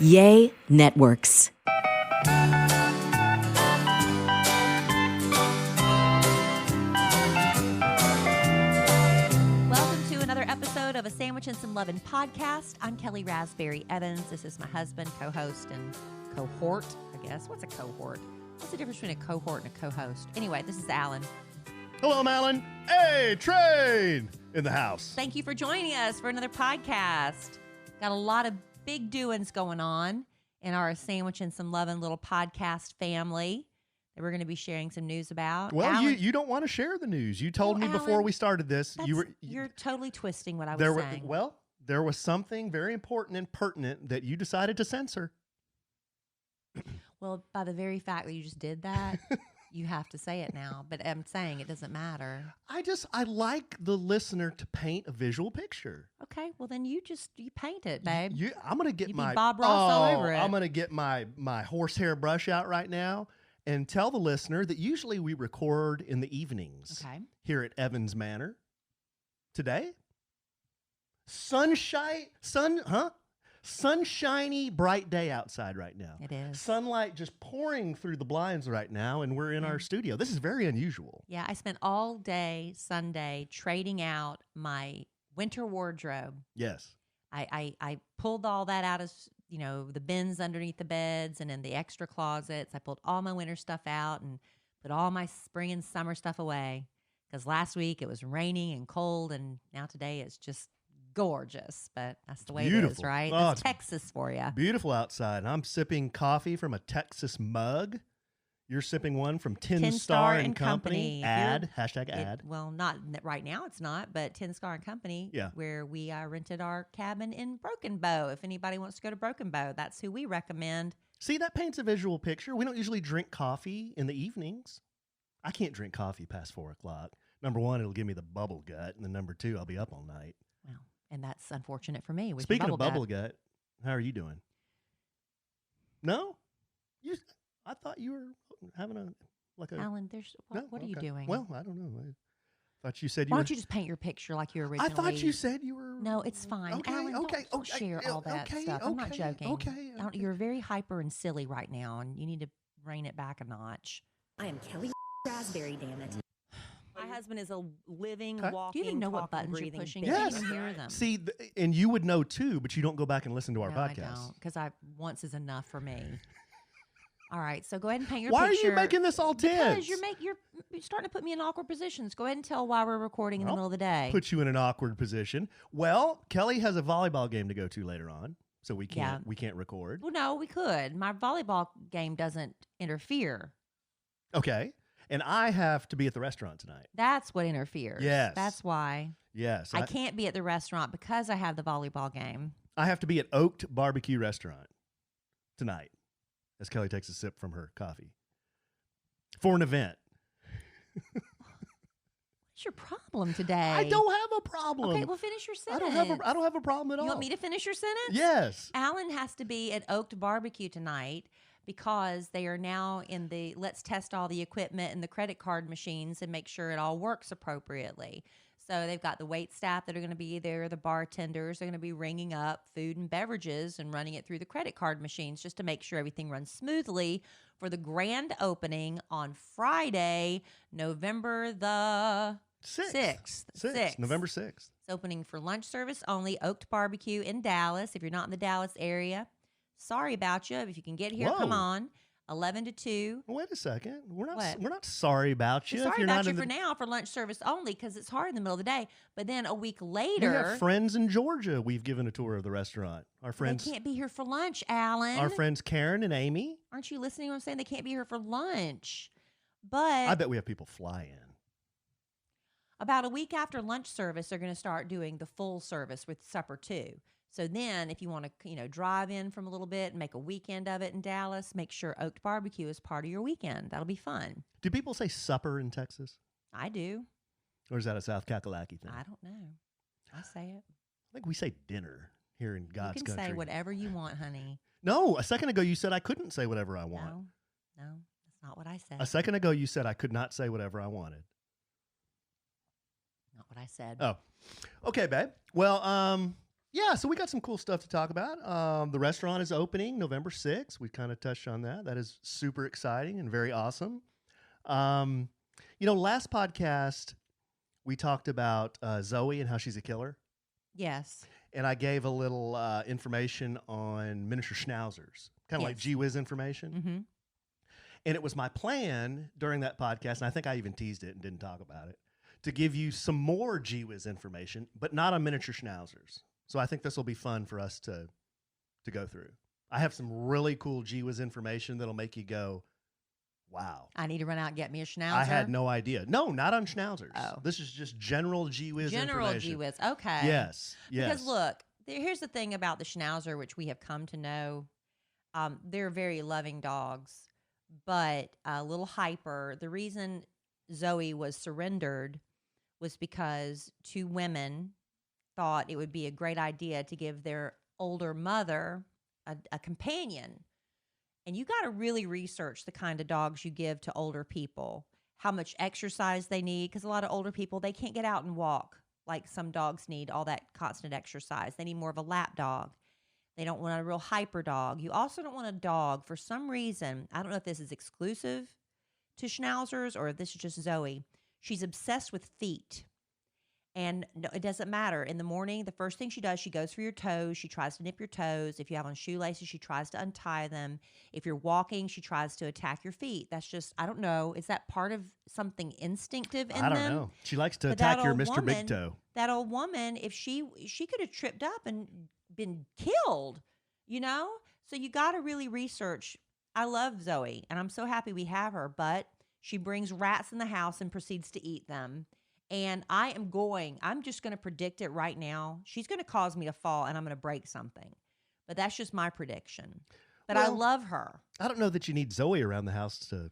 Yay Networks. Welcome to another episode of A Sandwich and Some Lovin' podcast. I'm Kellie Raspberry Evans. This is my husband, co-host, and cohort, I guess. What's a cohort? What's the difference between a cohort and a co-host? Anyway, this is Allen. Hello, I'm Allen. Hey, train in the house. Thank you for joining us for another podcast. Got a lot of big doings going on in our Sandwich and Some Lovin' little podcast family that we're going to be sharing some news about. Well, Allen, you don't want to share the news. You told me before Allen, we started this. You're totally twisting what I was saying. There was something very important and pertinent that you decided to censor. Well, by the very fact that you just did that, you have to say it now. But I'm saying it doesn't matter. I like the listener to paint a visual picture. Okay, well then you paint it, babe. I'm gonna get You be my Bob Ross all over it. I'm gonna get my horsehair brush out right now and tell the listener that usually we record in the evenings here at Evans Manor. Today, sunshiny, bright day outside right now. It is. Sunlight just pouring through the blinds right now, and we're in our studio. This is very unusual. Yeah, I spent all day Sunday trading out my winter wardrobe. Yes. I pulled all that out of, the bins underneath the beds and in the extra closets. I pulled all my winter stuff out and put all my spring and summer stuff away. Because last week it was raining and cold, and now today it's just gorgeous. But that's the way it is, right? Oh, that's Texas for you. Beautiful outside. I'm sipping coffee from a Texas mug. You're sipping one from 10 Star and Company. Hashtag ad. Well, not right now, it's not, but 10 Star and Company, where we rented our cabin in Broken Bow. If anybody wants to go to Broken Bow, that's who we recommend. See, that paints a visual picture. We don't usually drink coffee in the evenings. I can't drink coffee past 4 o'clock. Number one, it'll give me the bubble gut. And then number two, I'll be up all night. Well, and that's unfortunate for me. Speaking of bubble gut, how are you doing? No? I thought you were having Alan, what are you doing? Well, I don't know. I thought you said Why don't you just paint your picture like you originally? I thought you said you were. No, it's fine. Okay, Alan, don't share all that stuff. I'm not joking. Okay. You're very hyper and silly right now, and you need to rein it back a notch. I am Kellie Raspberry, damn it. My husband is a living, walking, do you even know what buttons breathing you're pushing? Yes. You can't even hear them. See, and you would know too, but you don't go back and listen to our podcast. I don't, because once is enough for me. All right, so go ahead and paint your Why picture. Why are you making this all tense? Because you're starting to put me in awkward positions. Go ahead and tell why we're recording in the middle of the day. Put you in an awkward position. Well, Kellie has a volleyball game to go to later on, so we can't record. Well, no, we could. My volleyball game doesn't interfere. Okay. And I have to be at the restaurant tonight. That's what interferes. Yes. That's why. Yes. I can't be at the restaurant because I have the volleyball game. I have to be at Oaked Barbecue Restaurant tonight as Kellie takes a sip from her coffee for an event. What's your problem today? I don't have a problem. Okay, well, finish your sentence. I don't have a problem at all. You want me to finish your sentence? Yes. Alan has to be at Oaked Barbecue tonight because they are now in the let's test all the equipment and the credit card machines and make sure it all works appropriately. So they've got the wait staff that are going to be there, the bartenders are going to be ringing up food and beverages and running it through the credit card machines just to make sure everything runs smoothly for the grand opening on Friday, November the 6th. November 6th. It's opening for lunch service only, Oaked Barbecue in Dallas. If you're not in the Dallas area, sorry about you. If you can get here, come on. 11 to 2. Wait a second. We're not sorry about you. We're sorry about you for now for lunch service only because it's hard in the middle of the day. But then a week later, we have friends in Georgia. We've given a tour of the restaurant. Our friends they can't be here for lunch, Alan. Our friends Karen and Amy. Aren't you listening to what I'm saying? They can't be here for lunch. But I bet we have people fly in. About a week after lunch service, they're going to start doing the full service with supper too. So then if you want to, drive in from a little bit and make a weekend of it in Dallas, make sure Oaked Barbecue is part of your weekend. That'll be fun. Do people say supper in Texas? I do. Or is that a South Kakalaki thing? I don't know. I say it. I think we say dinner here in God's country. You can say whatever you want, honey. No, a second ago you said I couldn't say whatever I want. No, that's not what I said. A second ago you said I could not say whatever I wanted. Not what I said. Oh, okay, babe. Well, Yeah, so we got some cool stuff to talk about. The restaurant is opening November 6th. We kind of touched on that. That is super exciting and very awesome. Last podcast, we talked about Zoe and how she's a killer. Yes. And I gave a little information on miniature schnauzers, kind of like Whiz information. Mm-hmm. And it was my plan during that podcast, and I think I even teased it and didn't talk about it, to give you some more Whiz information, but not on miniature schnauzers. So I think this will be fun for us to go through. I have some really cool Whiz information that'll make you go, wow. I need to run out and get me a schnauzer. I had no idea. No, not on schnauzers. Oh. This is just general Whiz information. General Whiz. Okay. Yes. Because look, here's the thing about the schnauzer, which we have come to know. They're very loving dogs, but a little hyper. The reason Zoe was surrendered was because two women thought it would be a great idea to give their older mother a companion. And you got to really research the kind of dogs you give to older people, how much exercise they need, because a lot of older people, they can't get out and walk like some dogs need all that constant exercise. They need more of a lap dog. They don't want a real hyper dog. You also don't want a dog, for some reason, I don't know if this is exclusive to schnauzers or if this is just Zoe. She's obsessed with feet. And no, it doesn't matter. In the morning, the first thing she does, she goes for your toes. She tries to nip your toes. If you have on shoelaces, she tries to untie them. If you're walking, she tries to attack your feet. That's just, I don't know. Is that part of something instinctive in them? I don't know. She likes to attack your Mr. Big Toe. That old woman, if she could have tripped up and been killed, So you got to really research. I love Zoe, and I'm so happy we have her, but she brings rats in the house and proceeds to eat them. And I'm just going to predict it right now. She's going to cause me to fall and I'm going to break something. But that's just my prediction. But I love her. I don't know that you need Zoe around the house to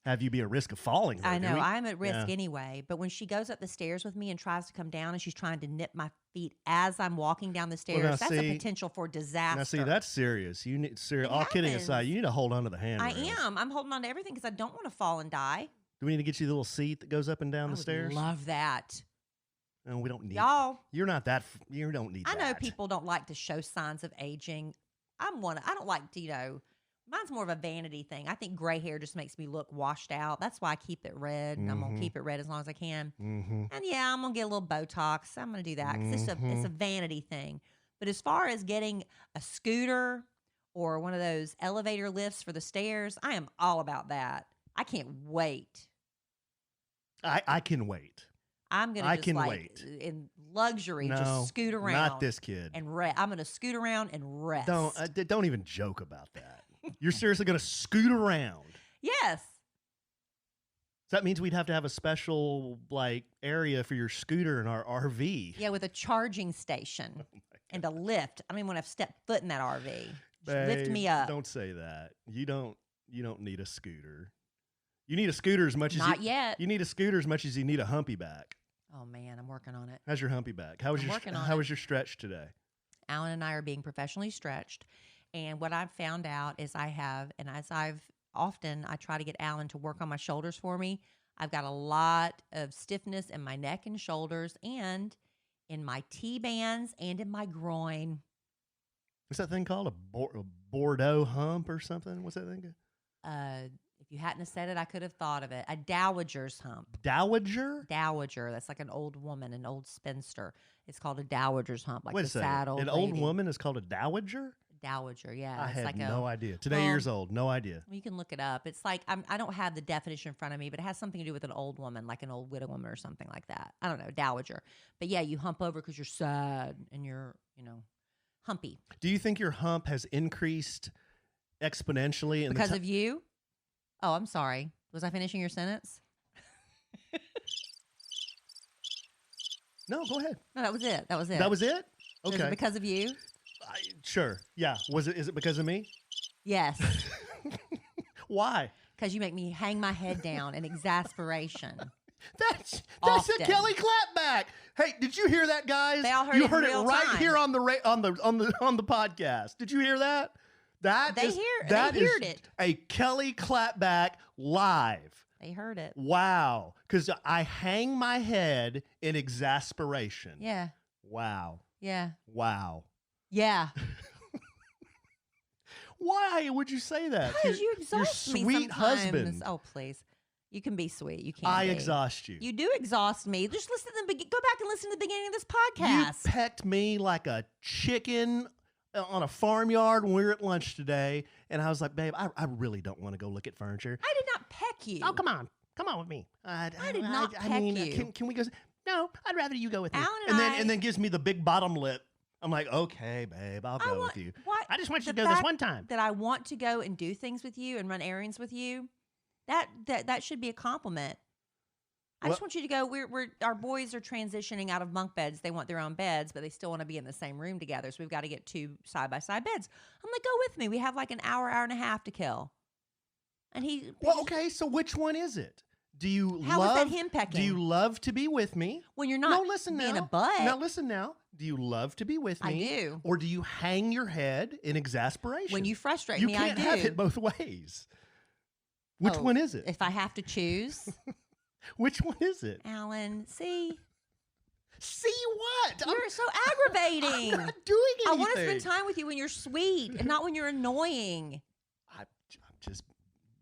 have you be at risk of falling. I know. I'm at risk anyway. But when she goes up the stairs with me and tries to come down and she's trying to nip my feet as I'm walking down the stairs, that's a potential for disaster. Now, see, that's serious. You need serious. All kidding aside, you need to hold on to the handrails. I am. I'm holding on to everything because I don't want to fall and die. Do we need to get you the little seat that goes up and down the stairs? Love that. No, we don't need y'all. You're not that. You don't need. I know people don't like to show signs of aging. I don't like to. Mine's more of a vanity thing. I think gray hair just makes me look washed out. That's why I keep it red, and I'm gonna keep it red as long as I can. Mm-hmm. And yeah, I'm gonna get a little Botox. I'm gonna do that because it's a vanity thing. But as far as getting a scooter or one of those elevator lifts for the stairs, I am all about that. I can't wait. I can wait. I'm gonna wait in luxury, just scoot around. Not this kid. And I'm gonna scoot around and rest. Don't even joke about that. You're seriously gonna scoot around? Yes. So that means we'd have to have a special area for your scooter in our RV. Yeah, with a charging station and a lift. I don't even want to step foot in that RV. Just lift me up. Don't say that. You don't need a scooter. You need a scooter as much as not yet. You need a scooter as much as you need a humpy back. Oh man, I'm working on it. How's your humpy back? How was your stretch today? Alan and I are being professionally stretched, and what I've found out is I try to get Alan to work on my shoulders for me. I've got a lot of stiffness in my neck and shoulders, and in my T-bands, and in my groin. What's that thing called? A Bordeaux hump or something? What's that thing? If you hadn't have said it, I could have thought of it. A dowager's hump. Dowager? Dowager. That's like an old woman, an old spinster. It's called a dowager's hump, like Wait the sad old lady. Old woman is called a dowager? Dowager, yeah. I had no idea. Today, years old, no idea. You can look it up. It's like, I don't have the definition in front of me, but it has something to do with an old woman, like an old widow woman or something like that. I don't know, dowager. But yeah, you hump over because you're sad and you're, humpy. Do you think your hump has increased exponentially because of you? Oh, I'm sorry. Was I finishing your sentence? No, go ahead. No, that was it. That was it. That was it? Okay. Is it because of you? Sure. Yeah. Is it because of me? Yes. Why? Because you make me hang my head down in exasperation. That's a Kellie Clap Back. Hey, did you hear that, guys? They all heard you it heard in it real right time. here on the podcast. Did you hear that? That they is heard it. A Kellie Clap Back live. They heard it. Wow. Because I hang my head in exasperation. Yeah. Wow. Yeah. Wow. Yeah. Why would you say that? Because you Your exhaust me sweet sometimes. husband. Oh, please. You can be sweet. You can't. I be. exhaust you. You do exhaust me. Just listen to the beginning. Go back and listen to the beginning of this You podcast. pecked me like a chicken on a farmyard when we were at lunch today, and I was like, babe, I really don't want to go look at furniture. I did not peck you. Oh, come on with me. I did not peck you. Can we go? No, I'd rather you go with me. Alan and then gives me the big bottom lip. I'm like, okay, babe, I'll go with you. I just want you to go this one time. That I want to go and do things with you and run errands with you. That should be a compliment. I just want you to go. Our boys are transitioning out of bunk beds. They want their own beds, but they still want to be in the same room together. So we've got to get 2 side-by-side beds. I'm like, go with me. We have like an hour and a half to kill. And okay. So which one is it? How was that him pecking? Do you love to be with me? When you're not being a butt. Now listen now. Do you love to be with me? I do. Or do you hang your head in exasperation? When you frustrate me, I do. You can't have it both ways. Which one is it? If I have to choose. Which one is it? Alan, see? See what? You're so aggravating. I'm not doing anything. I want to spend time with you when you're sweet and not when you're annoying. I'm just...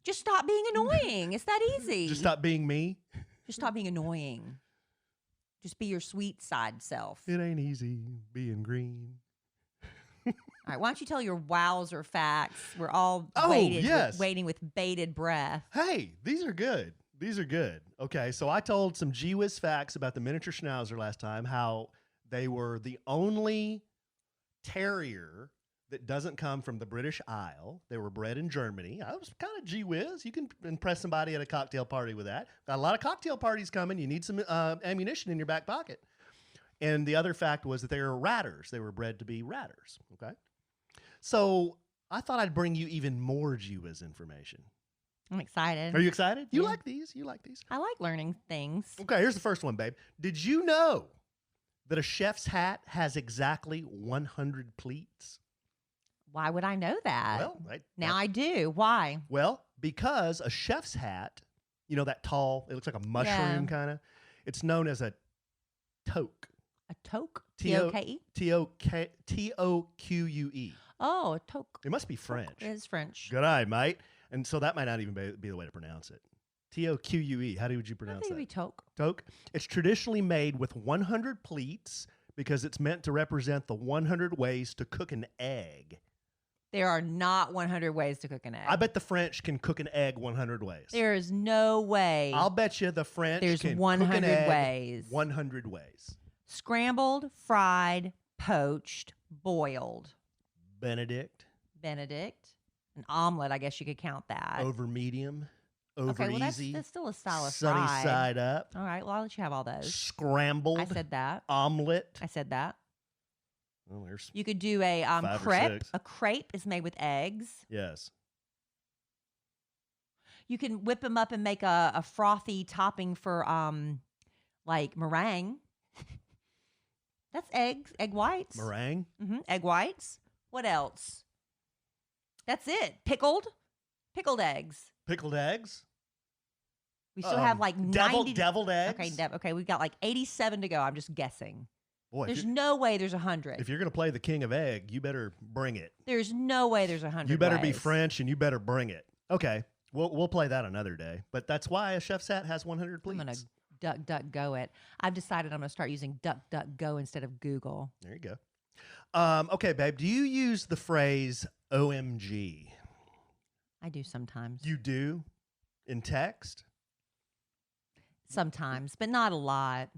Just stop being annoying. It's that easy. Just stop being me? Just stop being annoying. Just be your sweet side self. It ain't easy being green. All right, why don't you tell your wows or facts? We're all waiting with bated breath. Hey, these are good. These are good. Okay, so I told some Whiz facts about the miniature Schnauzer last time, how they were the only terrier that doesn't come from the British Isle. They were bred in Germany. I was kind of Whiz. You can impress somebody at a cocktail party with that. Got a lot of cocktail parties coming. You need some ammunition in your back pocket. And the other fact was that they were ratters. They were bred to be ratters. Okay, so I thought I'd bring you even more Whiz information. I'm excited. Are you excited? You Yeah. like these? You like these? I like learning things. Okay, here's the first one, babe. Did you know that a chef's hat has exactly 100 pleats? Why would I know that? Well, now I do. Why? Well, because a chef's hat, you know, that tall, it looks like a mushroom kind of, it's known as a toque. A toque? T-O-K-E? T-O-Q-U-E. Oh, a toque. It must be French. It is French. Good eye, mate. And so that might not even be the way to pronounce it. T-O-Q-U-E. How would you I pronounce think that? it'd be toque. Toque. It's traditionally made with 100 pleats because it's meant to represent the 100 ways to cook an egg. There are not 100 ways to cook an egg. I bet the French can cook an egg 100 ways. There is no way. I'll bet you the French can 100 cook an egg ways. 100 ways. Scrambled, fried, poached, boiled. Benedict. An omelet, I guess you could count that. Over medium. Over okay, well, easy. that's still a style of sunny fried. side up. All right, well, I'll let you have all those. Scrambled. I said that. Omelet. I said that. Oh, there's You could do a 5 or crepe. 6. A crepe is made with eggs. Yes. You can whip them up and make a frothy topping for like meringue. That's eggs, egg whites. Meringue. Egg whites. What else? That's it. Pickled eggs. Pickled eggs. We still have like 90. Deviled eggs. Okay, we've got like 87 to go. I'm just guessing. Boy, There's no way there's 100. if you're going to play the king of egg, you better bring it. There's no way there's 100. You better be ways. French and you better bring it. Okay, we'll play that another day. But that's why a chef's hat has 100 pleats. I'm going to duck-duck-go it. I've decided I'm going to start using duck-duck-go instead of Google. There you go. Okay, babe, do you use the phrase OMG? I do sometimes. You do? In text? Sometimes, but not a lot.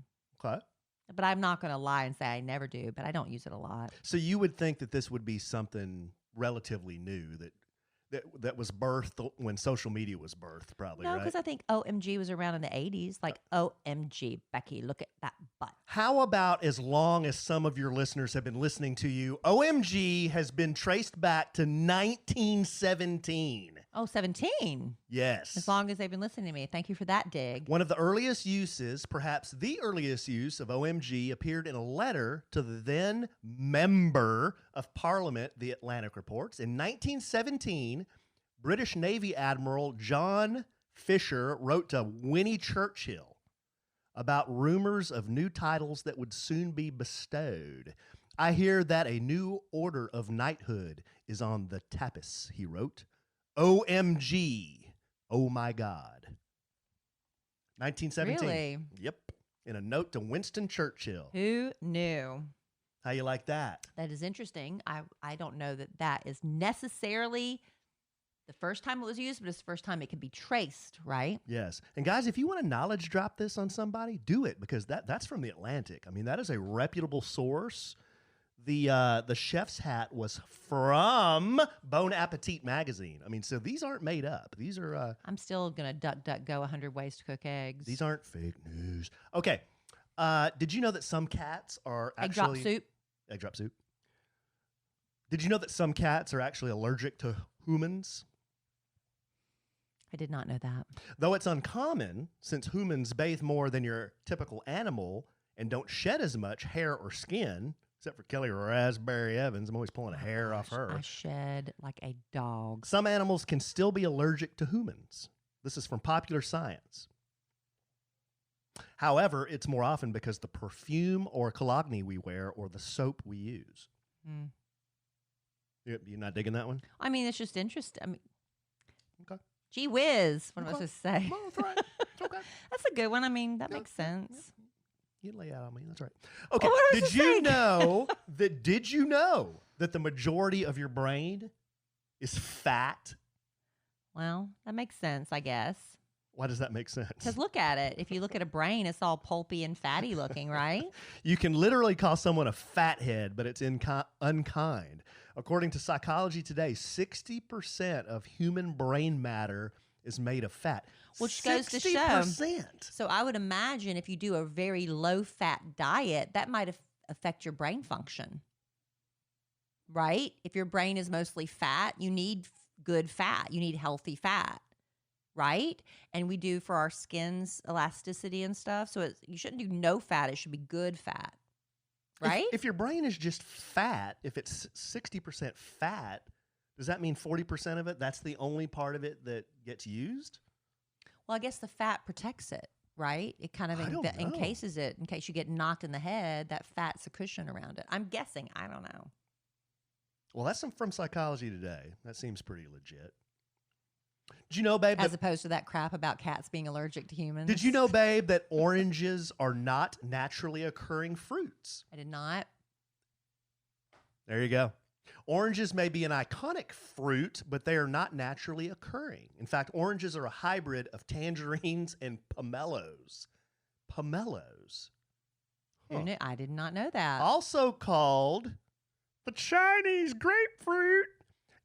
Okay. But I'm not going to lie and say I never do, but I don't use it a lot. So you would think that this would be something relatively new that was birthed when social media was birthed, probably, No, right? because I think OMG was around in the 80s. Like, OMG, Becky, look at that butt. How about as long as some of your listeners have been listening to you, OMG has been traced back to 1917. Oh, 17. Yes. As long as they've been listening to me. Thank you for that dig. One of the earliest uses, perhaps the earliest use of OMG, appeared in a letter to the then member of Parliament, the Atlantic reports. In 1917, British Navy Admiral John Fisher wrote to Winnie Churchill about rumors of new titles that would soon be bestowed. I hear that a new order of knighthood is on the tapis, he wrote. OMG. Oh my God. 1917. Really? Yep. In a note to Winston Churchill. Who knew? How you like that? That is interesting. I don't know that is necessarily the first time it was used, but it's the first time it can be traced, right? Yes. And guys, if you want to knowledge drop this on somebody, do it, because that's from the Atlantic. I mean, that is a reputable source. The chef's hat was from Bon Appetit magazine. I mean, so these aren't made up. These are I'm still going to duck go 100 ways to cook eggs. these aren't fake news. Okay. Did you know that some cats are egg actually drop soup. egg drop soup? Did you know that some cats are actually allergic to humans? I did not know that. Though it's uncommon, since humans bathe more than your typical animal and don't shed as much hair or skin, except for Kellie Raspberry Evans. I'm always pulling a hair off her. I shed like a dog. Some animals can still be allergic to humans. This is from Popular Science. However, it's more often because the perfume or cologne we wear or the soap we use. Mm. You're not digging that one? I mean, it's just interesting. I mean, Okay. gee whiz. What am I Okay. supposed to say? Well, that's right. It's okay. That's a good one. I mean, that Yeah, makes yeah, sense. You lay out on me. That's right. Okay. Well, what was Did I you saying? know that? Did you know that the majority of your brain is fat? Well, that makes sense, I guess. Why does that make sense? Because look at it. If you look at a brain, it's all pulpy and fatty looking, right? You can literally call someone a fathead, but it's unkind. According to Psychology Today, 60% of human brain matter is made of fat. Which goes to show. 60%. So I would imagine if you do a very low fat diet, that might affect your brain function, right? If your brain is mostly fat, you need good fat. You need healthy fat, right? And we do for our skin's elasticity and stuff. So you shouldn't do no fat. It should be good fat, right? If your brain is just fat, if it's 60% fat, does that mean 40% of it, that's the only part of it that gets used? Well, I guess the fat protects it, right? It kind of I don't know. encases it in case you get knocked in the head. That fat's a cushion around it. I'm guessing. I don't know. Well, that's from Psychology Today. That seems pretty legit. Did you know, babe? As opposed to that crap about cats being allergic to humans. Did you know, babe, that oranges are not naturally occurring fruits? I did not. There you go. Oranges may be an iconic fruit, but they are not naturally occurring. In fact, oranges are a hybrid of tangerines and pomelos. Pomelos. Who knew? I did not know that. Also called the Chinese grapefruit.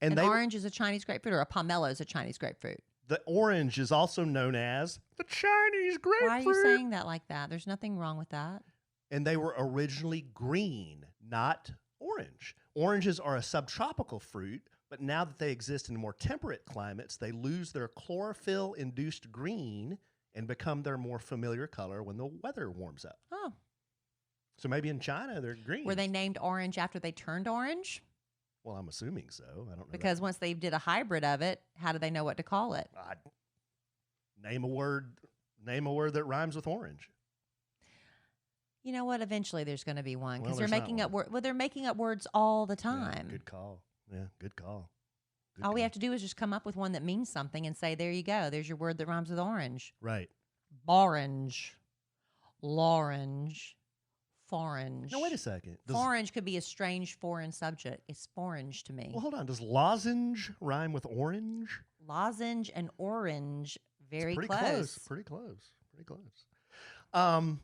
An orange is a Chinese grapefruit, or a pomelo is a Chinese grapefruit. The orange is also known as the Chinese grapefruit. Why are you saying that like that? There's nothing wrong with that. And they were originally green, not orange. Oranges are a subtropical fruit, but now that they exist in more temperate climates, they lose their chlorophyll-induced green and become their more familiar color when the weather warms up. Oh. So maybe in China, they're green. Were they named orange after they turned orange? Well, I'm assuming so. I don't know. Because once they did a hybrid of it, how do they know what to call it? Name a word that rhymes with orange. You know what? Eventually, there's going to be one because Well, they're there's making not up words. Well, they're making up words all the time. Yeah, good call. Yeah, good call. Good All we call. have to do is just come up with one that means something and say, "There you go. There's your word that rhymes with orange." Right. Borange, lorange, forange. No, wait a second. Forange could be a strange foreign subject. It's forange to me. Well, hold on. Does lozenge rhyme with orange? Lozenge and orange, very Pretty close. Pretty close. Pretty close.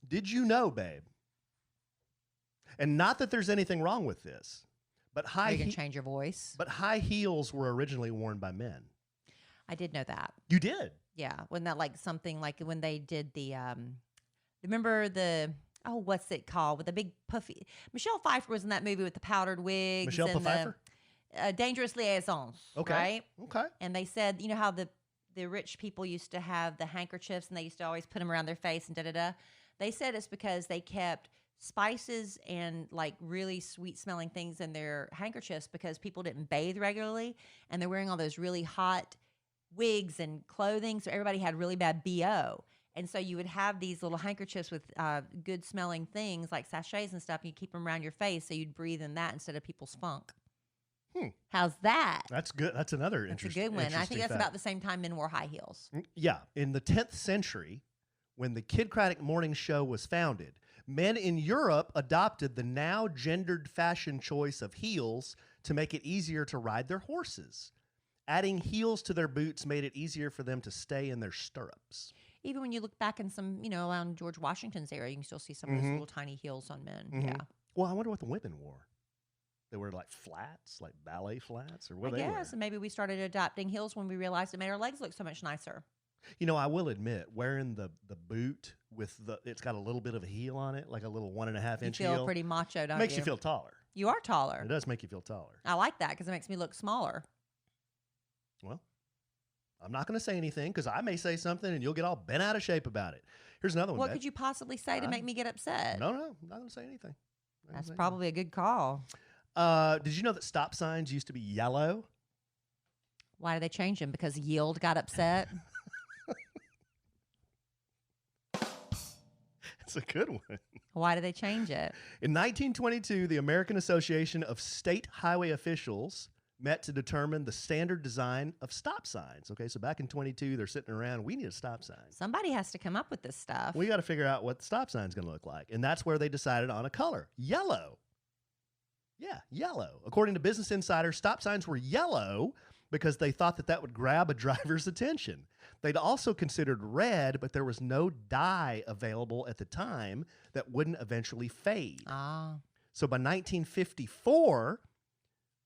Did you know, babe? And not that there's anything wrong with this, but You can change your voice. but high heels were originally worn by men. I did know that. You did. Yeah, wasn't that like something like when they did the remember the what's it called with the big puffy Michelle Pfeiffer was in that movie with the powdered wigs Michelle and Pfeiffer? the Dangerous Liaisons, Okay. right? Okay. And they said, you know how the rich people used to have the handkerchiefs and they used to always put them around their face and da-da-da. They said it's because they kept spices and like really sweet smelling things in their handkerchiefs because people didn't bathe regularly and they're wearing all those really hot wigs and clothing. So everybody had really bad BO. And so you would have these little handkerchiefs with good smelling things like sachets and stuff. And you keep them around your face so you'd breathe in that instead of people's funk. How's that? That's good. That's another That's a good one. I think that's about the same time men wore high heels. Yeah. In the 10th century, when the Kid-Craddock Morning Show was founded, men in Europe adopted the now gendered fashion choice of heels to make it easier to ride their horses. Adding heels to their boots made it easier for them to stay in their stirrups. Even when you look back in some, around George Washington's era, you can still see some of those little tiny heels on men. Yeah. Well, I wonder what the women wore. They were like flats, like ballet flats, or what they were. And maybe we started adopting heels when we realized it made our legs look so much nicer. I will admit, wearing the boot with it's got a little bit of a heel on it, like a little 1.5 inch heel. You feel pretty macho, don't you? Makes you feel taller. You are taller. It does make you feel taller. I like that because it makes me look smaller. Well, I'm not going to say anything because I may say something and you'll get all bent out of shape about it. Here's another one. What could you possibly say to make me get upset? No, I'm not going to say anything. That's probably a good call. Did you know that stop signs used to be yellow? Why did they change them? Because Yield got upset? It's a good one. Why did they change it? In 1922, the American Association of State Highway Officials met to determine the standard design of stop signs. Okay, so back in 22, they're sitting around, we need a stop sign. Somebody has to come up with this stuff. We got to figure out what the stop sign's going to look like. And that's where they decided on a color, yellow. Yeah, yellow. According to Business Insider, stop signs were yellow because they thought that would grab a driver's attention. They'd also considered red, but there was no dye available at the time that wouldn't eventually fade. So by 1954,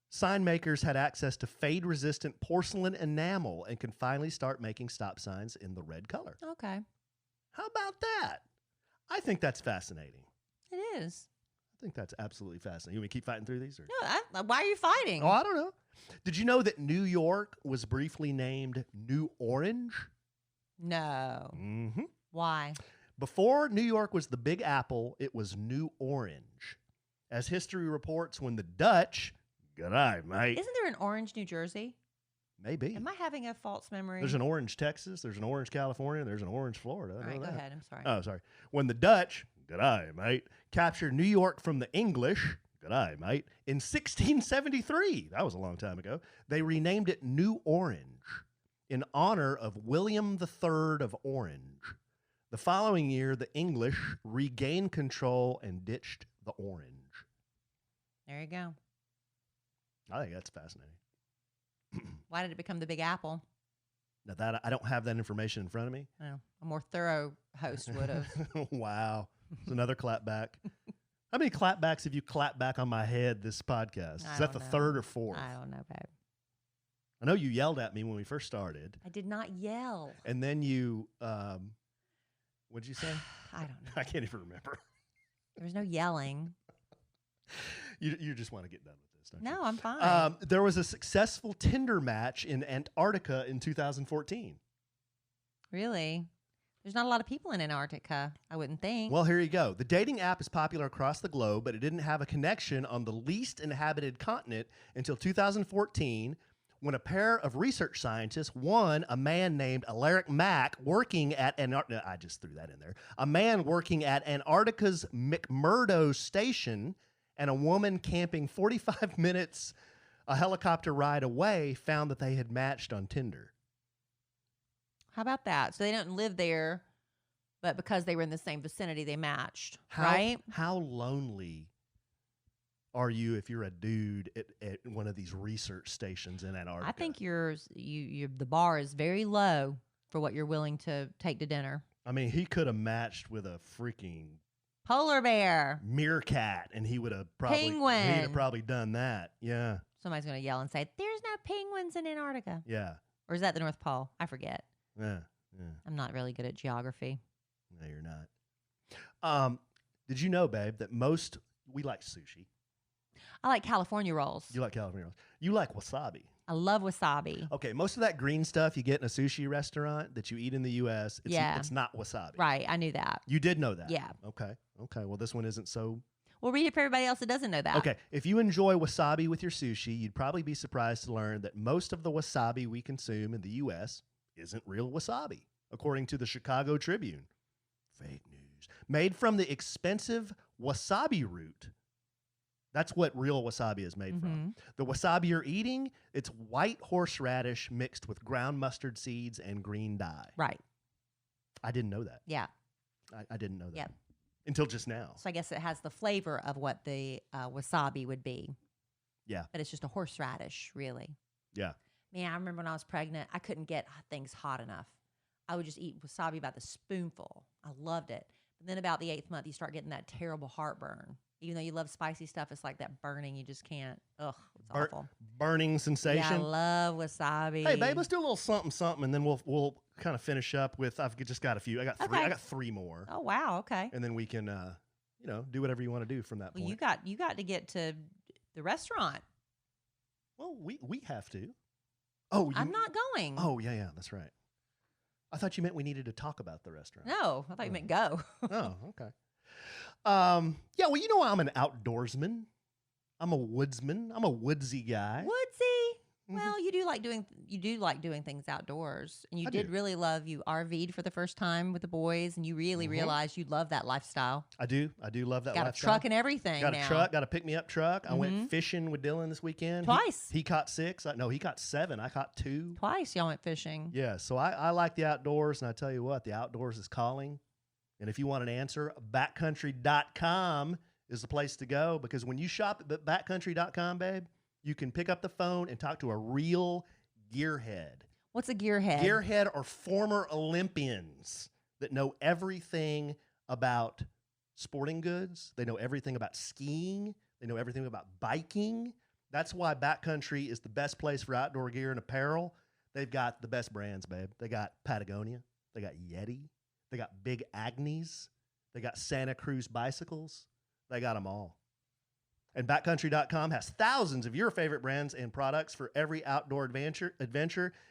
sign makers had access to fade-resistant porcelain enamel and can finally start making stop signs in the red color. Okay. How about that? I think that's fascinating. It is. I think that's absolutely fascinating. You want me to keep fighting through these? Or? No, why are you fighting? Oh, I don't know. Did you know that New York was briefly named New Orange? No. Mm-hmm. Why? Before New York was the Big Apple, it was New Orange. As history reports, when the Dutch, good eye, mate. Isn't there an Orange, New Jersey? Maybe. Am I having a false memory? There's an Orange, Texas. There's an Orange, California. There's an Orange, Florida. All right, go ahead. I'm sorry. Oh, sorry. When the Dutch, good eye, mate, captured New York from the English, good eye, mate, in 1673, that was a long time ago, they renamed it New Orange in honor of William III of Orange. The following year, the English regained control and ditched the orange. There you go. I think that's fascinating. Why did it become the Big Apple? Now that I don't have that information in front of me. Oh, a more thorough host would have. Wow. It's another clapback. How many clapbacks have you clapped back on my head this podcast? Is that the third or fourth? I don't know, babe. I know you yelled at me when we first started. I did not yell. And then you, what'd you say? I don't know. I can't even remember. There was no yelling. You just want to get done with this, don't you? No, I'm fine. There was a successful Tinder match in Antarctica in 2014. Really? There's not a lot of people in Antarctica, I wouldn't think. Well, here you go. The dating app is popular across the globe, but it didn't have a connection on the least inhabited continent until 2014, when a pair of research scientists, one, a man named Alaric Mack, working at Antarctica, I just threw that in there, a man working at Antarctica's McMurdo Station, and a woman camping 45 minutes a helicopter ride away, found that they had matched on Tinder. How about that? So they didn't live there, but because they were in the same vicinity, they matched, right? How lonely are you if you're a dude at one of these research stations in Antarctica? I think the bar is very low for what you're willing to take to dinner. I mean, he could have matched with a freaking polar bear, meerkat, and he would have probably penguin. He'd have probably done that. Yeah. Somebody's going to yell and say, "There's no penguins in Antarctica." Yeah. Or is that the North Pole? I forget. Yeah. I'm not really good at geography. No, you're not. Did you know, babe, that we like sushi? I like California rolls. You like California rolls. You like wasabi. I love wasabi. Okay, most of that green stuff you get in a sushi restaurant that you eat in the U.S., it's not wasabi. Right, I knew that. You did know that? Yeah. Okay, well, this one isn't so... Well, read it for everybody else that doesn't know that. Okay, if you enjoy wasabi with your sushi, you'd probably be surprised to learn that most of the wasabi we consume in the U.S. isn't real wasabi. according to the Chicago Tribune. Fake news. Made from the expensive wasabi root. That's what real wasabi is made from. The wasabi you're eating, it's white horseradish mixed with ground mustard seeds and green dye. Right. I didn't know that. Yeah. I didn't know that. Yep. Until just now. So I guess it has the flavor of what the wasabi would be. Yeah. But it's just a horseradish, really. Yeah. Man, I remember when I was pregnant, I couldn't get things hot enough. I would just eat wasabi by the spoonful. I loved it. But then about the 8th month, you start getting that terrible heartburn. Even though you love spicy stuff, it's like that burning. You just can't. Ugh, it's awful. Burning sensation. Yeah, I love wasabi. Hey, babe, let's do a little something, and then we'll kind of finish up with. I've just got a few. I got 3. Okay. I got 3 more. Oh wow, okay. And then we can, do whatever you want to do from that Well, point. you got to get to the restaurant. Well, we have to. Oh, I'm not going. Oh, yeah, that's right. I thought you meant we needed to talk about the restaurant. No, I thought you meant go. Oh, okay. Yeah, well, I'm an outdoorsman. I'm a woodsman. I'm a woodsy guy. Woodsy. Mhm. Well, you do like doing things outdoors, and you I did do. really love. You RV'd for the first time with the boys, and you really realized you love that lifestyle. I do love that Got lifestyle. a truck and everything. Got now. a truck, got a pick-me-up truck. I went Mhm. fishing with Dylan this weekend. Twice. He caught 6. He caught 7. I caught 2. Twice y'all went fishing. Yeah, so I like the outdoors, and I tell you what, the outdoors is calling. And if you want an answer, backcountry.com is the place to go, because when you shop at backcountry.com, babe, you can pick up the phone and talk to a real gearhead. What's a gearhead? Gearhead are former Olympians that know everything about sporting goods. They know everything about skiing. They know everything about biking. That's why Backcountry is the best place for outdoor gear and apparel. They've got the best brands, babe. They got Patagonia. They got Yeti. They got Big Agnes. They got Santa Cruz bicycles. They got them all. And backcountry.com has thousands of your favorite brands and products for every outdoor adventure.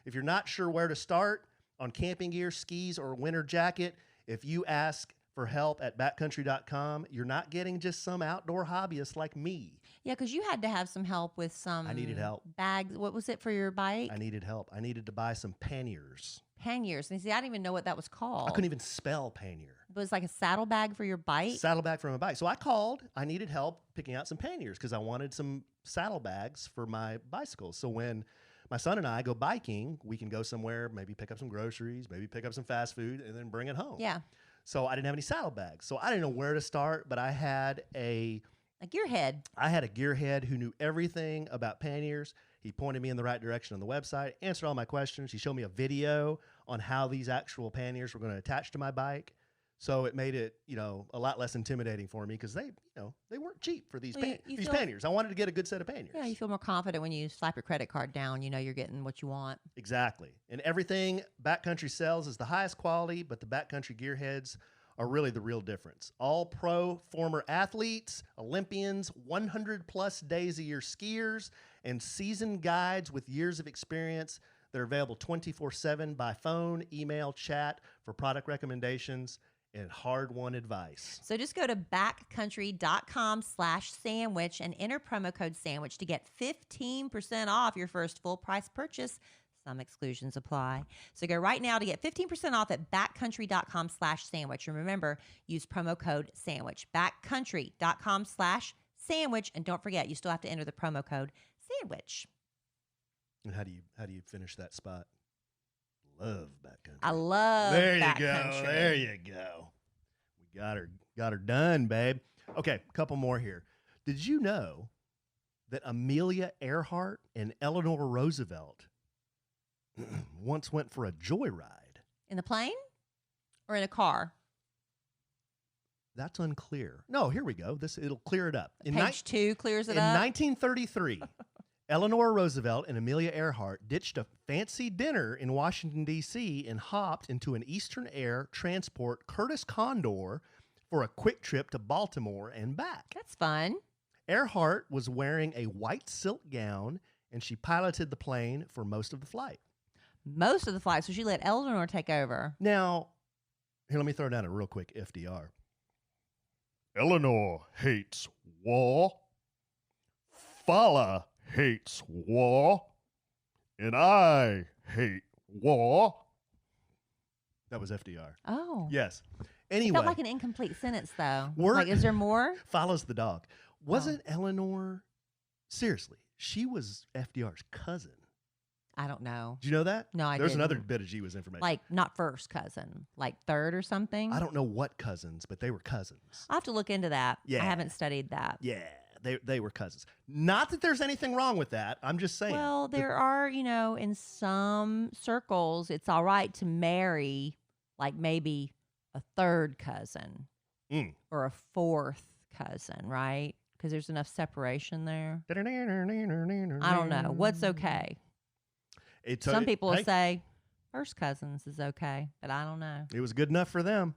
If you're not sure where to start on camping gear, skis, or a winter jacket, if you ask for help at backcountry.com, you're not getting just some outdoor hobbyist like me. Yeah, because you had to have some help with some. I needed help. Bags. What was it for your bike? I needed help. I needed to buy some panniers. Panniers. And see, I didn't even know what that was called. I couldn't even spell pannier. It was like a saddle bag for your bike. Saddlebag for my bike. So I called. I needed help picking out some panniers because I wanted some saddlebags for my bicycles. So when my son and I go biking, we can go somewhere, maybe pick up some groceries, maybe pick up some fast food, and then bring it home. Yeah. So I didn't have any saddlebags. So I didn't know where to start, but I had a gearhead. gearhead who knew everything about panniers. He pointed me in the right direction on the website, answered all my questions. He showed me a video on how these actual panniers were going to attach to my bike. So it made it, a lot less intimidating for me because they weren't cheap for these these panniers. I wanted to get a good set of panniers. Yeah, you feel more confident when you slap your credit card down. You know you're getting what you want. Exactly. And everything Backcountry sells is the highest quality, but the Backcountry gearheads are really the real difference. All pro former athletes, Olympians, 100+ days a year skiers, and seasoned guides with years of experience. They're available 24/7 by phone, email, chat for product recommendations and hard-won advice. So just go to backcountry.com/sandwich and enter promo code sandwich to get 15% off your first full price purchase. Some exclusions apply. So go right now to get 15% off at backcountry.com/sandwich. And remember, use promo code sandwich. Backcountry.com/sandwich. And don't forget, you still have to enter the promo code sandwich. And how do you finish that spot? Love Backcountry. I love There you Backcountry. go. There you go. We got her done, babe. Okay, a couple more here. Did you know that Amelia Earhart and Eleanor Roosevelt once went for a joyride? In the plane or in a car? That's unclear. No, here we go. It'll clear it up. Page 2 clears it in up. 1933, Eleanor Roosevelt and Amelia Earhart ditched a fancy dinner in Washington, D.C. and hopped into an Eastern Air Transport Curtiss Condor for a quick trip to Baltimore and back. That's fun. Earhart was wearing a white silk gown, and she piloted the plane for most of the flight. Most of the flights, so she let Eleanor take over. Now, here, let me throw down a real quick FDR. Eleanor hates war. Fala hates war. And I hate war. That was FDR. Oh. Yes. It Anyway. felt like an incomplete sentence, though. We're- Like, is there more? Follows the dog. Wasn't Eleanor, seriously, she was FDR's cousin. I don't know. Do you know that? No, I There's didn't. another bit of Gee Whiz information. Like, not first cousin, like third or something? I don't know what cousins, but they were cousins. I'll have to look into that. Yeah. I haven't studied that. Yeah, they were cousins. Not that there's anything wrong with that. I'm just saying. Well, there are, in some circles, it's all right to marry, like, maybe a third cousin or a fourth cousin, right? Because there's enough separation there. I don't know. What's okay? Some people will say first cousins is okay, but I don't know. It was good enough for them.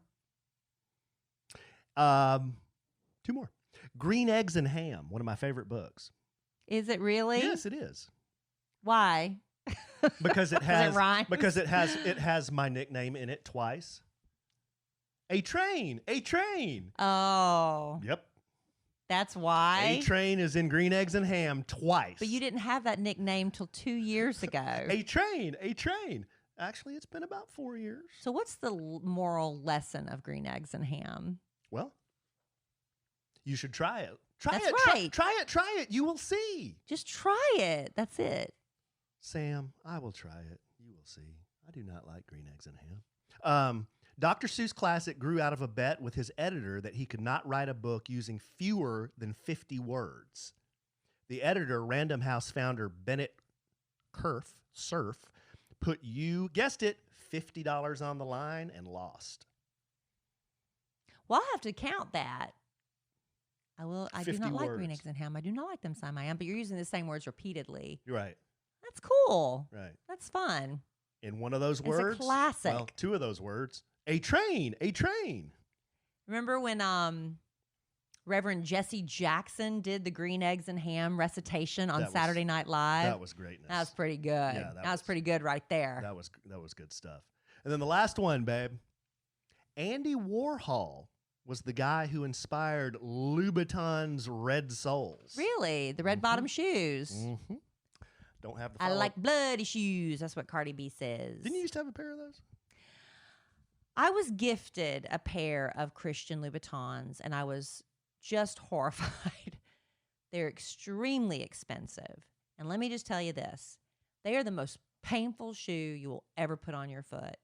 2 more. Green Eggs and Ham, one of my favorite books. Is it really? Yes, it is. Why? Because it has it rhymes? because it has my nickname in it twice. A train. Oh, Yep. that's why. A Train is in Green Eggs and Ham twice. But you didn't have that nickname till 2 years ago. A train. Actually, it's been about 4 years. So what's the moral lesson of Green Eggs and Ham? Well, you should try it. Try That's it. right. Try it. You will see. Just try it. That's it. Sam, I will try it. You will see. I do not like Green Eggs and Ham. Dr. Seuss Classic grew out of a bet with his editor that he could not write a book using fewer than 50 words. The editor, Random House founder Bennett Cerf, put you guessed it, $50 on the line and lost. Well, I'll have to count that. I will. I do 50 not like Green words. Eggs and Ham. I do not like them, Sam. But you're using the same words repeatedly. You're right. That's cool. Right. That's fun. In one of those It's words. a classic. Well, 2 of those words. A train. Remember when Reverend Jesse Jackson did the Green Eggs and Ham recitation on Saturday Night Live? That was greatness. That was pretty good. Yeah, that was pretty good right there. That was good stuff. And then the last one, babe. Andy Warhol was the guy who inspired Louboutin's Red Soles. Really? The red bottom shoes. Mm-hmm. Don't have the I follow- like bloody shoes. That's what Cardi B says. Didn't you used to have a pair of those? I was gifted a pair of Christian Louboutins, and I was just horrified. They're extremely expensive. And let me just tell you this. They are the most painful shoe you will ever put on your foot.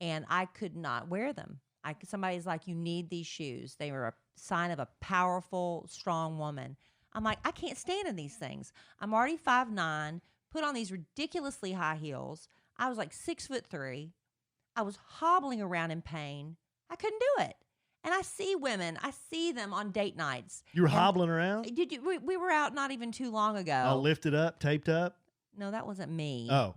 And I could not wear them. Somebody's like, you need these shoes. They were a sign of a powerful, strong woman. I'm like, I can't stand in these things. I'm already 5'9", put on these ridiculously high heels. I was like 6'3". I was hobbling around in pain. I couldn't do it. And I see women. I see them on date nights. You were hobbling around? Did you? We were out not even too long ago. All lifted up, taped up? No, that wasn't me. Oh.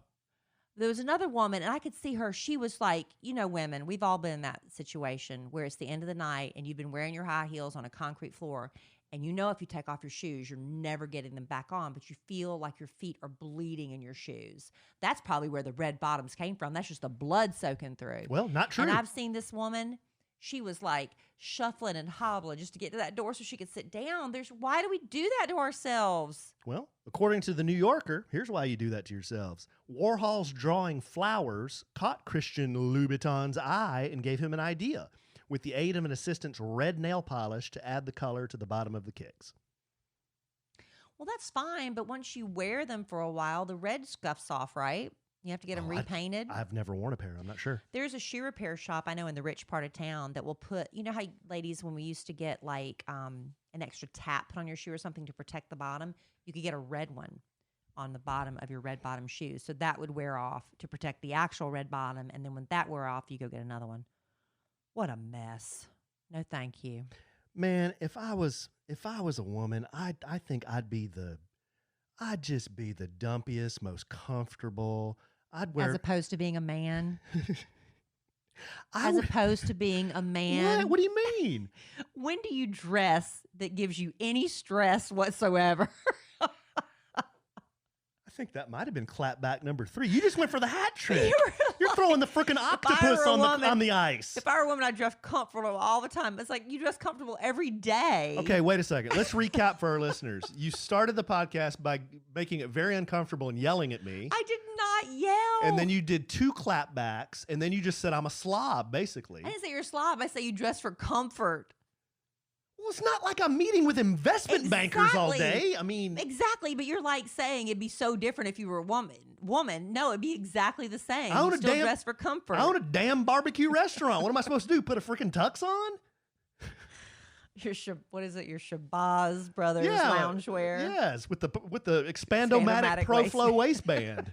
There was another woman, and I could see her. She was like, women, we've all been in that situation where it's the end of the night and you've been wearing your high heels on a concrete floor. And if you take off your shoes, you're never getting them back on, but you feel like your feet are bleeding in your shoes. That's probably where the red bottoms came from. That's just the blood soaking through. Well, not true. And I've seen this woman. She was like shuffling and hobbling just to get to that door so she could sit down. Why do we do that to ourselves? Well, according to the New Yorker, here's why you do that to yourselves. Warhol's drawing flowers caught Christian Louboutin's eye and gave him an idea, with the aid of an assistant's red nail polish to add the color to the bottom of the kicks. Well, that's fine, but once you wear them for a while, the red scuffs off, right? You have to get them repainted. I've never worn a pair. I'm not sure. There's a shoe repair shop I know in the rich part of town that will put, how ladies, when we used to get like an extra tap put on your shoe or something to protect the bottom, you could get a red one on the bottom of your red bottom shoes. So that would wear off to protect the actual red bottom. And then when that wore off, you go get another one. What a mess. No, thank you. Man, if I was a woman, I think I'd just be the dumpiest, most comfortable. I'd wear As opposed to being a man. I As would- opposed to being a man. What do you mean? When do you dress that gives you any stress whatsoever? I think that might have been clapback number 3. You just went for the hat trick. You were You're throwing the freaking octopus a on woman- the ice. If I were a woman, I'd dress comfortable all the time. It's like you dress comfortable every day. Okay, wait a second. Let's recap for our listeners. You started the podcast by making it very uncomfortable and yelling at me. I did not not yell. And then you did 2 clapbacks, and then you just said, I'm a slob, basically. I didn't say you're a slob. I say you dress for comfort. Well, it's not like I'm meeting with investment bankers all day. I mean, exactly. But you're like saying it'd be so different if you were a woman. No, it'd be exactly the same. I own you a still damn, dress for comfort. I own a damn barbecue restaurant. What am I supposed to do? Put a freaking tux on? What is it? Your Shabazz Brothers loungewear. Yes, with the Expandomatic Pro Flow waistband.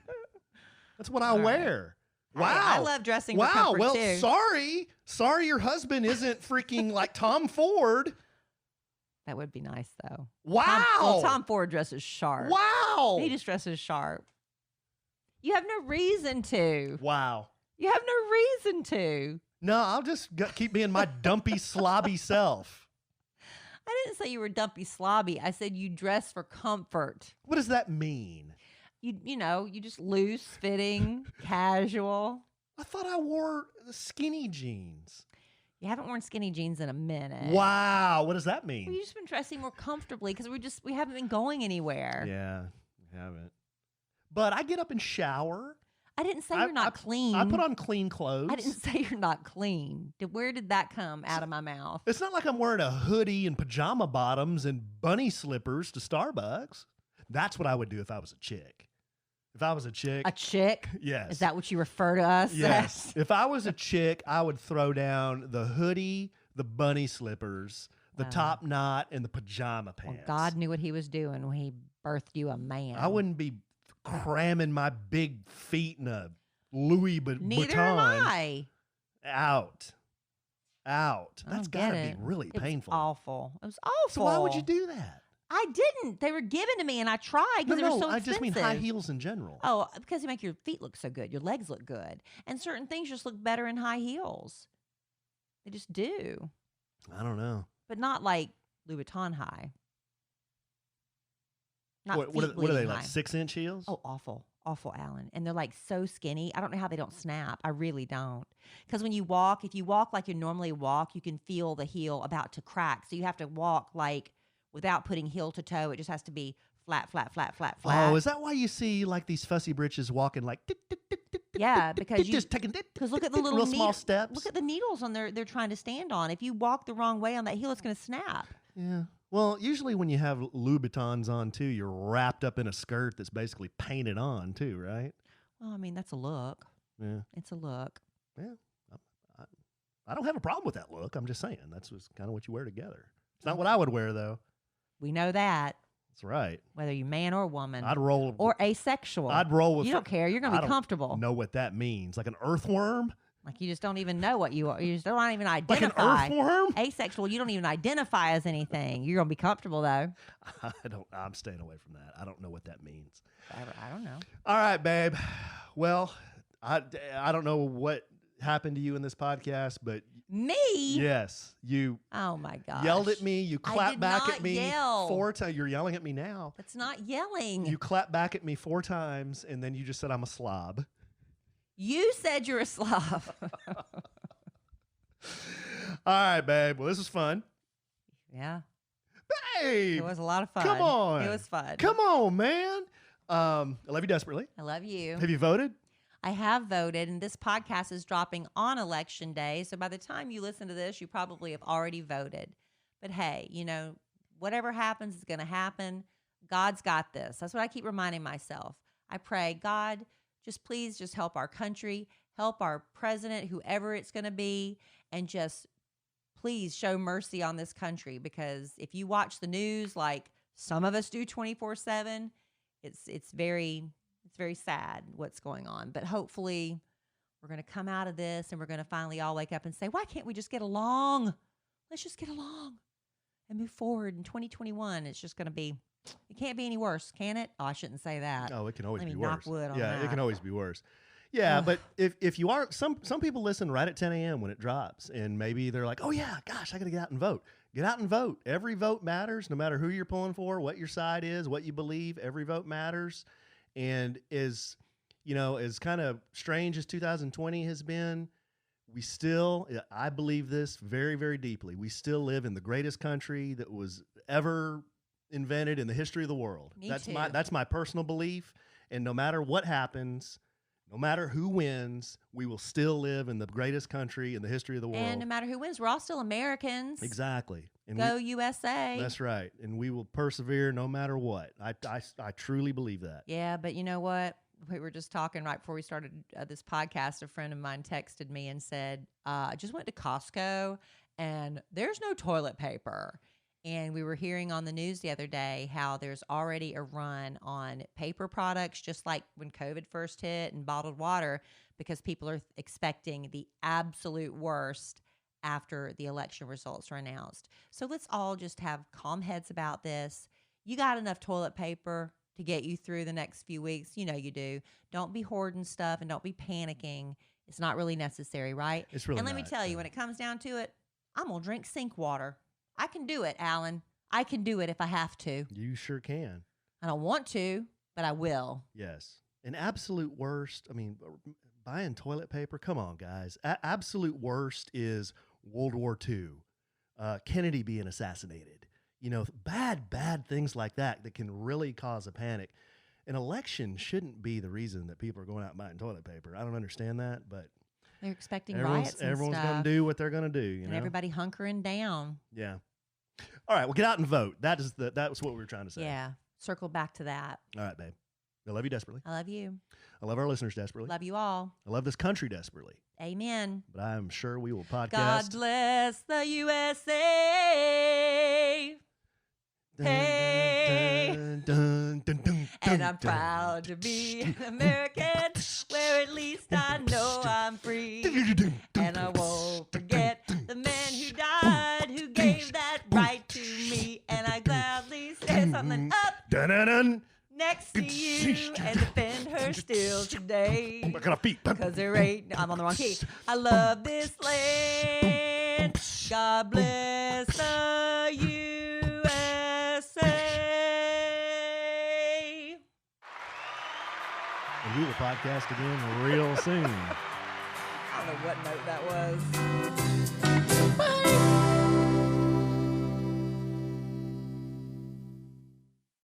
That's what I wear. Wow, I love dressing for comfort well, too. sorry, your husband isn't freaking like Tom Ford. That would be nice though. Wow, Tom Ford dresses sharp. Wow, he just dresses sharp. You have no reason to. Wow, you have no reason to. No, I'll just keep being my dumpy, slobby self. I didn't say you were dumpy slobby. I said you dress for comfort. What does that mean? You just loose fitting, casual. I thought I wore skinny jeans. You haven't worn skinny jeans in a minute. Wow, what does that mean? Well, you've just been dressing more comfortably because we haven't been going anywhere. Yeah, we haven't. But I get up and shower. I didn't say you're not clean. I put on clean clothes. I didn't say you're not clean. Where did that come out of my mouth? It's not like I'm wearing a hoodie and pajama bottoms and bunny slippers to Starbucks. That's what I would do if I was a chick. If I was a chick. A chick? Yes. Is that what you refer to us yes. as? If I was a chick, I would throw down the hoodie, the bunny slippers, the top knot, and the pajama pants. Well, God knew what he was doing when he birthed you a man. I wouldn't be cramming my big feet in a Louis Vuitton. Neither am I. Out. That's got to be really painful. It was awful. It was awful. So why would you do that? I didn't. They were given to me, and I tried because they were so expensive. I just mean high heels in general. Oh, because they make your feet look so good. Your legs look good. And certain things just look better in high heels. They just do. I don't know. But not like Louis Vuitton high. What are they, like 6-inch heels? Oh, awful. Awful, Alan. And they're like so skinny. I don't know how they don't snap. I really don't. Because when you walk, if you walk like you normally walk, you can feel the heel about to crack. So you have to walk like without putting heel to toe. It just has to be flat, flat, flat, flat, flat. Oh, is that why you see like these fussy britches walking like yeah, because look at the little small steps. Look at the needles on they're trying to stand on. If you walk the wrong way on that heel, it's going to snap. Yeah. Well, usually when you have Louboutins on too, you're wrapped up in a skirt that's basically painted on too, right? Well, I mean, that's a look. Yeah. It's a look. Yeah. I don't have a problem with that look. I'm just saying that's kind of what you wear together. It's not what I would wear though. We know that. That's right. Whether you're man or woman. I'd roll. Or asexual. I'd roll with. You don't care. You're going to be comfortable. Know what that means? Like an earthworm? Like you just don't even know what you are. You just don't even identify. Like an earthworm? Asexual. You don't even identify as anything. You're going to be comfortable though. I'm staying away from that. I don't know what that means. I don't know. All right, babe. Well, I don't know what happened to you in this podcast, but me? Yes, you. Oh my gosh! Yelled at me. You clapped back at me yell. 4 times. You're yelling at me now. That's not yelling. You clapped back at me 4 times, and then you just said I'm a slob. You said you're a slob. All right, babe. Well, this was fun. Yeah. Babe. It was a lot of fun. Come on. It was fun. Come on, man. I love you desperately. I love you. Have you voted? I have voted, and this podcast is dropping on Election Day. So by the time you listen to this, you probably have already voted. But hey, whatever happens is going to happen. God's got this. That's what I keep reminding myself. I pray, God, please help our country, help our president, whoever it's going to be, and just please show mercy on this country. Because if you watch the news, like some of us do 24/7, it's very sad what's going on. But hopefully we're going to come out of this and we're going to finally all wake up and say, why can't we just get along? Let's just get along and move forward. In 2021, it's just going to be, it can't be any worse, can it? Oh, I shouldn't say that. Oh, it can always be knock worse. wood on Yeah, that. it can always be worse. Yeah, but if you aren't, some people listen right at 10 a.m. when it drops, and maybe they're like, oh yeah, gosh, I got to get out and vote. Get out and vote. Every vote matters, no matter who you're pulling for, what your side is, what you believe. Every vote matters. And as kind of strange as 2020 has been, I believe this very, very deeply. We still live in the greatest country that was ever invented in the history of the world. Me too. That's my personal belief. And no matter what happens, No matter who wins, we will still live in the greatest country in the history of the world. And no matter who wins, we're all still Americans. Exactly. And Go USA. That's right. And we will persevere no matter what. I truly believe that. Yeah, but you know what? We were just talking right before we started this podcast. A friend of mine texted me and said, I just went to Costco and there's no toilet paper. And we were hearing on the news the other day how there's already a run on paper products, just like when COVID first hit, and bottled water, because people are expecting the absolute worst after the election results are announced. So let's all just have calm heads about this. You got enough toilet paper to get you through the next few weeks. You know you do. Don't be hoarding stuff and don't be panicking. It's not really necessary, right? It's really And let me not, tell you, when it comes down to it, I'm going to drink sink water. I can do it, Alan. I can do it if I have to. You sure can. I don't want to, but I will. Yes. An absolute worst, I mean, buying toilet paper, come on, guys. Absolute worst is World War II, Kennedy being assassinated. You know, bad things like that can really cause a panic. An election shouldn't be the reason that people are going out and buying toilet paper. I don't understand that, but they're expecting riots and everyone's stuff. going to do what they're going to do, you and know? everybody hunkering down. Yeah. All right, well, get out and vote. That was what we were trying to say. Yeah. Circle back to that. All right, babe. I love you desperately. I love you. I love our listeners desperately. Love you all. I love this country desperately. Amen. But I am sure we will podcast. God bless the USA. Hey. And I'm proud to be an American, where at least I know I'm free. And I won't forget the man who died, who gave that right to me. And I gladly stand something up next to you and defend her still today. Because there ain't, I'm on the wrong key. I love this land. God bless the USA. And we will podcast again real soon. I don't know what note that was.